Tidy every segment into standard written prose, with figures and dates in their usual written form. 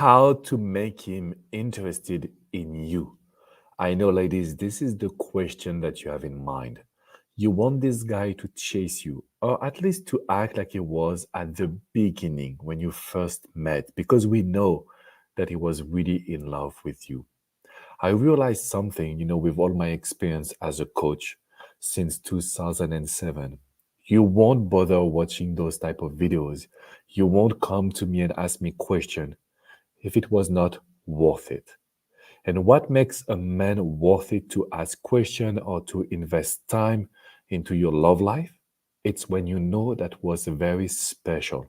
How to make him interested in you. I know, ladies, this is the question that you have in mind. You want this guy to chase you, or at least to act like he was at the beginning when you first met, because we know that he was really in love with you. I realized something, with all my experience as a coach since 2007. You won't bother watching those type of videos. You won't come to me and ask me question if it was not worth it. And what makes a man worth it to ask question or to invest time into your love life? It's when you know that was very special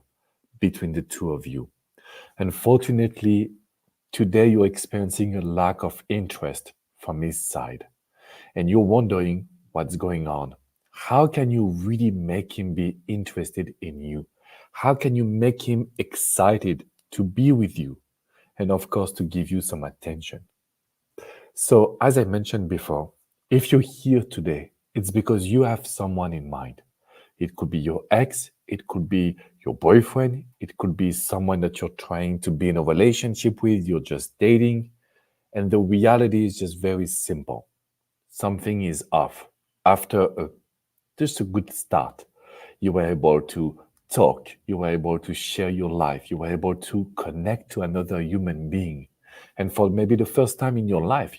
between the two of you. Unfortunately, today you're experiencing a lack of interest from his side and you're wondering what's going on. How can you really make him be interested in you? How can you make him excited to be with you? And of course, to give you some attention. So, as I mentioned before, if you're here today, it's because you have someone in mind. It could be your ex, it could be your boyfriend, it could be someone that you're trying to be in a relationship with, you're just dating. And the reality is just very simple. Something is off. After just a good start, you were able to talk, you were able to share your life, you were able to connect to another human being. And for maybe the first time in your life,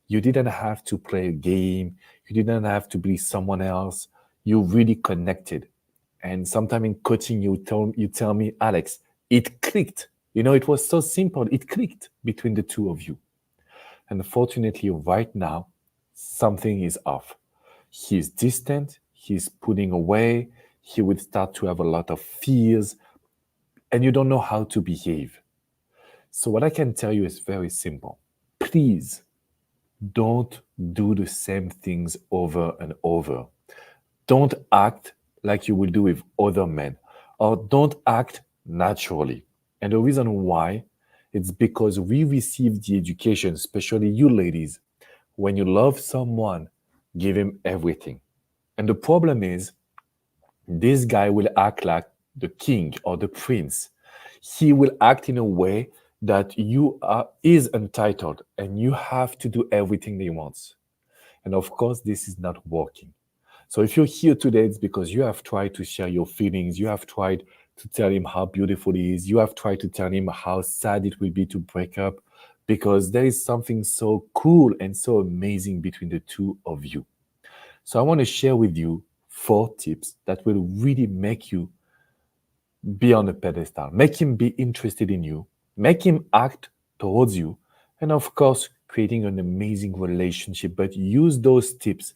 you didn't have to play a game. You didn't have to be someone else. You really connected. And sometime in coaching, you tell me, Alex, it clicked. It was so simple. It clicked between the two of you. Unfortunately, right now, something is off. He's distant. He's putting away. He would start to have a lot of fears, and you don't know how to behave. So, what I can tell you is very simple. Please don't do the same things over and over. Don't act like you will do with other men, or don't act naturally. And the reason why, it's because we receive the education, especially you ladies, when you love someone, give him everything. And the problem is, this guy will act like the king or the prince. He will act in a way that you are is entitled and you have to do everything that he wants. And of course, this is not working. So if you're here today, it's because you have tried to share your feelings. You have tried to tell him how beautiful he is. You have tried to tell him how sad it will be to break up because there is something so cool and so amazing between the two of you. So I want to share with you 4 tips that will really make you be on a pedestal, make him be interested in you, make him act towards you, and of course, creating an amazing relationship. But use those tips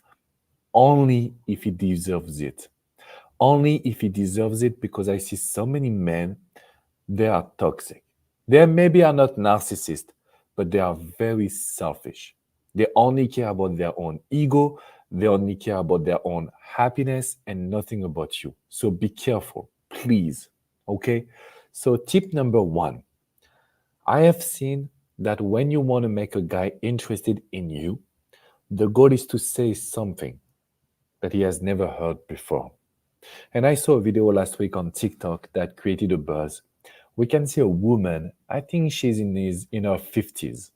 only if he deserves it. Only if he deserves it, because I see so many men, they are toxic. They maybe are not narcissists, but they are very selfish. They only care about their own ego, they only care about their own happiness and nothing about you. So be careful, please. Okay? So, tip number 1, I have seen that when you want to make a guy interested in you, the goal is to say something that he has never heard before. And I saw a video last week on TikTok that created a buzz. We can see a woman, I think she's in her 50s,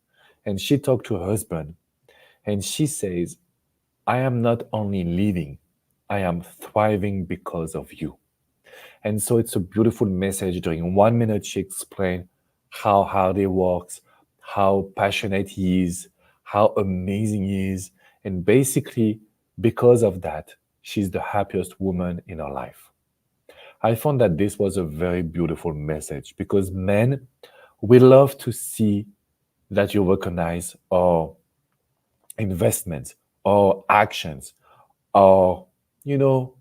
and she talked to her husband and she says, I am not only living, I am thriving because of you. And so it's a beautiful message. During 1 minute, she explained how hard he works, how passionate he is, how amazing he is. And basically, because of that, she's the happiest woman in her life. I found that this was a very beautiful message because men, we love to see that you recognize our investments, our actions, our, you know,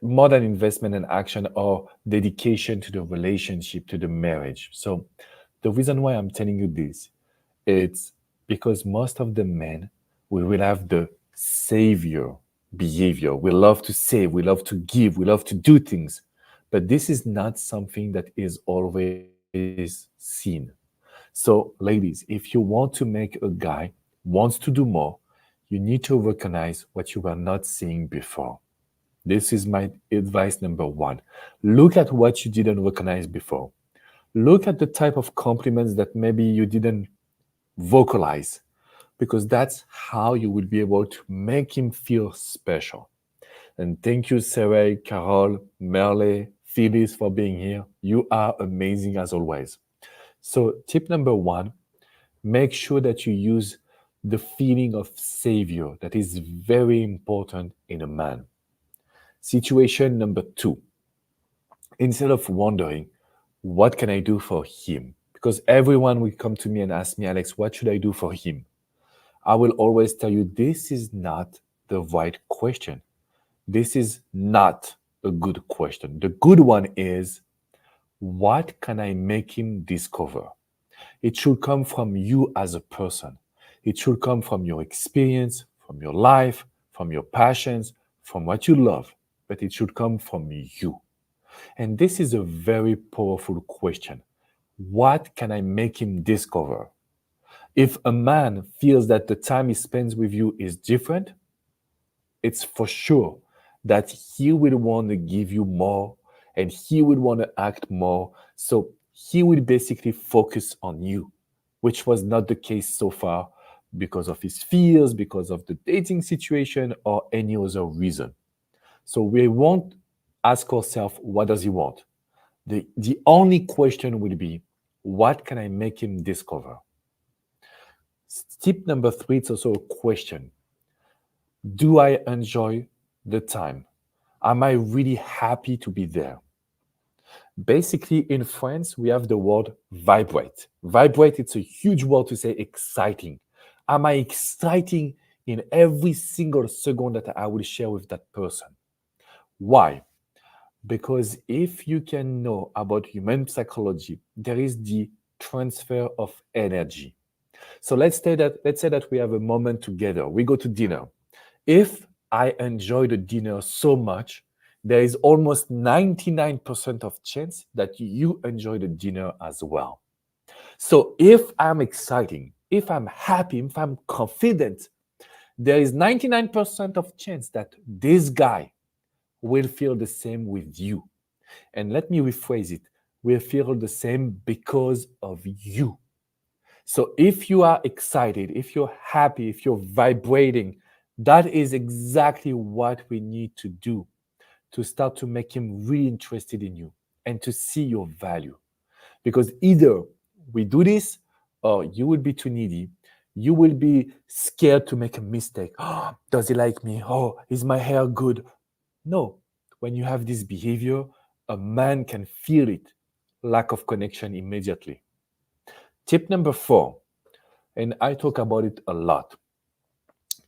more than investment and action or dedication to the relationship, to the marriage. So the reason why I'm telling you this, it's because most of the men, we will have the savior behavior. We love to save, we love to give, we love to do things. But this is not something that is always seen. So, ladies, if you want to make a guy wants to do more, you need to recognize what you were not seeing before. This is my advice number 1. Look at what you didn't recognize before. Look at the type of compliments that maybe you didn't vocalize, because that's how you will be able to make him feel special. And thank you, Sarah, Carol, Merle, Phyllis, for being here. You are amazing as always. So, tip number one, make sure that you use the feeling of savior that is very important in a man. Situation number two, instead of wondering, what can I do for him? Because everyone will come to me and ask me, Alex, what should I do for him? I will always tell you this is not the right question. This is not a good question. The good one is, what can I make him discover? It should come from you as a person. It should come from your experience, from your life, from your passions, from what you love, but it should come from you. And this is a very powerful question. What can I make him discover? If a man feels that the time he spends with you is different, it's for sure that he will want to give you more and he will want to act more. So he will basically focus on you, which was not the case so far because of his fears, because of the dating situation, or any other reason. So we won't ask ourselves, what does he want? The only question will be, what can I make him discover? Tip number three, it's also a question. Do I enjoy the time? Am I really happy to be there? Basically, in France, we have the word vibrate. Vibrate, it's a huge word to say exciting. Am I exciting in every single second that I will share with that person? Why? Because if you can know about human psychology, there is the transfer of energy. So let's say that we have a moment together. We go to dinner. If I enjoy the dinner so much, there is almost 99% of chance that you enjoy the dinner as well. So if I'm exciting, if I'm happy, if I'm confident, there is 99% of chance that this guy will feel the same with you. And let me rephrase it. Will feel the same because of you. So if you are excited, if you're happy, if you're vibrating, that is exactly what we need to do to start to make him really interested in you and to see your value. Because either we do this or you will be too needy. You will be scared to make a mistake. Oh, does he like me? Oh, is my hair good? No. When you have this behavior, a man can feel it, lack of connection immediately. Tip number four, and I talk about it a lot.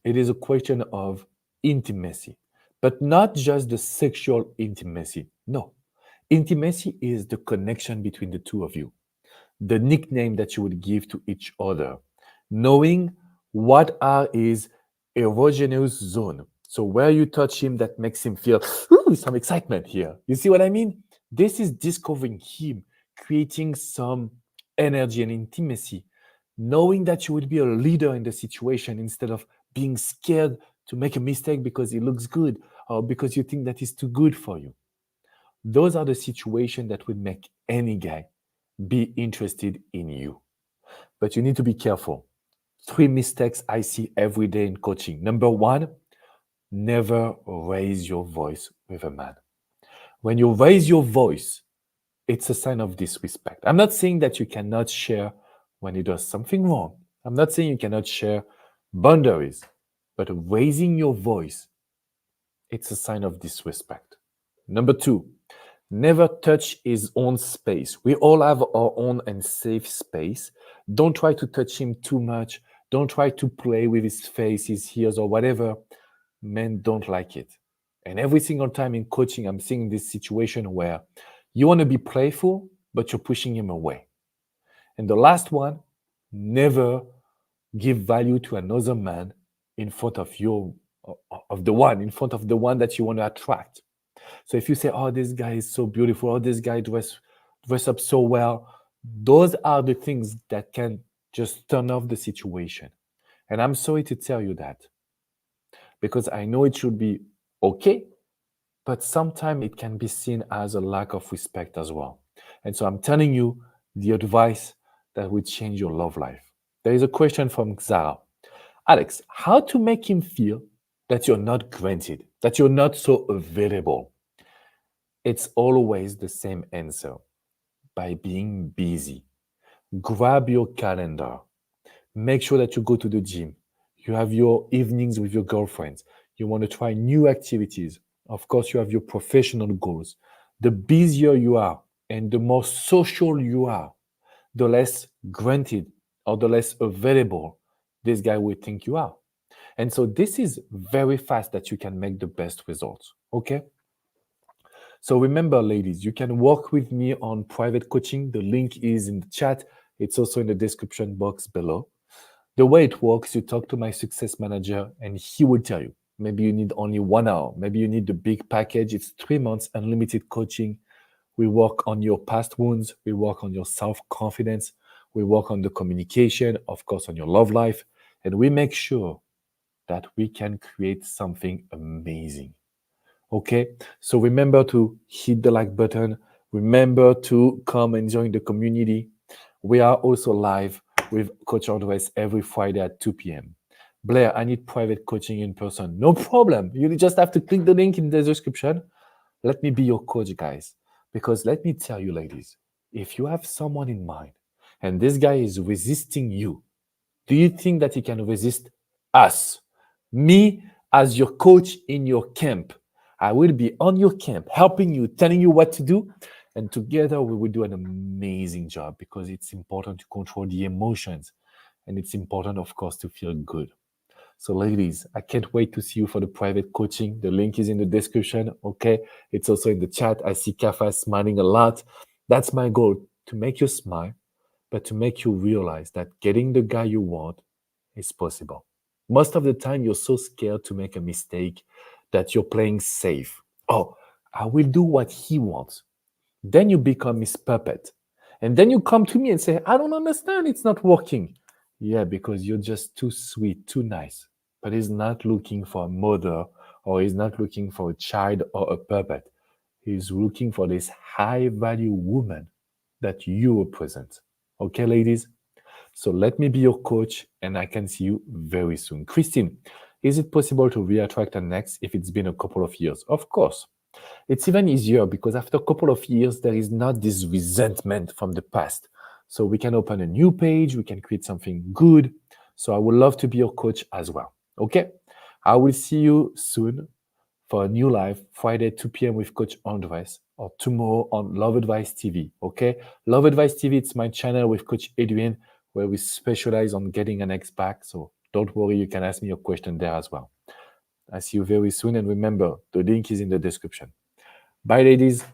It is a question of intimacy, but not just the sexual intimacy. No, intimacy is the connection between the two of you, the nickname that you would give to each other, knowing what are his erogenous zone. So where you touch him, that makes him feel ooh, some excitement here. You see what I mean? This is discovering him, creating some energy and intimacy, knowing that you will be a leader in the situation instead of being scared to make a mistake because it looks good or because you think that is too good for you. Those are the situations that would make any guy be interested in you. But you need to be careful. Three mistakes I see every day in coaching. Number one, never raise your voice with a man. When you raise your voice, it's a sign of disrespect. I'm not saying that you cannot share when he does something wrong. I'm not saying you cannot share boundaries, but raising your voice, it's a sign of disrespect. Number two, never touch his own space. We all have our own and safe space. Don't try to touch him too much. Don't try to play with his face, his ears, or whatever. Men don't like it. And every single time in coaching, I'm seeing this situation where you want to be playful, but you're pushing him away. And the last one, never give value to another man in front of your of the one in front of the one that you want to attract. So if you say, "Oh, this guy is so beautiful," "Oh, this guy dress up so well," those are the things that can just turn off the situation. And I'm sorry to tell you that because I know it should be okay, but sometimes it can be seen as a lack of respect as well. And so I'm telling you, the advice that will change your love life. There is a question from Zara. Alex, how to make him feel that you're not granted, that you're not so available? It's always the same answer, by being busy. Grab your calendar. Make sure that you go to the gym. You have your evenings with your girlfriends. You want to try new activities. Of course, you have your professional goals. The busier you are and the more social you are, the less granted or the less available this guy will think you are. And so this is very fast that you can make the best results. Okay. So remember, ladies, you can work with me on private coaching. The link is in the chat. It's also in the description box below. The way it works, you talk to my success manager and he will tell you. Maybe you need only 1 hour. Maybe you need the big package. It's 3 months, unlimited coaching. We work on your past wounds. We work on your self-confidence. We work on the communication, of course, on your love life. And we make sure that we can create something amazing. Okay, so remember to hit the like button. Remember to come and join the community. We are also live with Coach Andres every Friday at 2 p.m. Blair, I need private coaching in person. No problem. You just have to click the link in the description. Let me be your coach, guys. Because let me tell you, ladies, if you have someone in mind and this guy is resisting you, do you think that he can resist us? Me as your coach in your camp. I will be on your camp, helping you, telling you what to do. And together we will do an amazing job because it's important to control the emotions. And it's important, of course, to feel good. So, ladies, I can't wait to see you for the private coaching. The link is in the description. Okay. It's also in the chat. I see Kafa smiling a lot. That's my goal, to make you smile, but to make you realize that getting the guy you want is possible. Most of the time, you're so scared to make a mistake that you're playing safe. Oh, I will do what he wants. Then you become his puppet. And then you come to me and say, I don't understand. It's not working. Yeah, because you're just too sweet, too nice. But he's not looking for a mother, or he's not looking for a child or a puppet. He's looking for this high value woman that you represent. Okay, ladies? So let me be your coach and I can see you very soon. Christine, is it possible to reattract an ex if it's been a couple of years? Of course. It's even easier because after a couple of years, there is not this resentment from the past. So we can open a new page, we can create something good. So I would love to be your coach as well. Okay? I will see you soon for a new live Friday, 2 p.m. with Coach Andres, or tomorrow on Love Advice TV. Okay? Love Advice TV, it's my channel with Coach Edwin, where we specialize on getting an ex back. So don't worry, you can ask me your question there as well. I see you very soon. And remember, the link is in the description. Bye, ladies.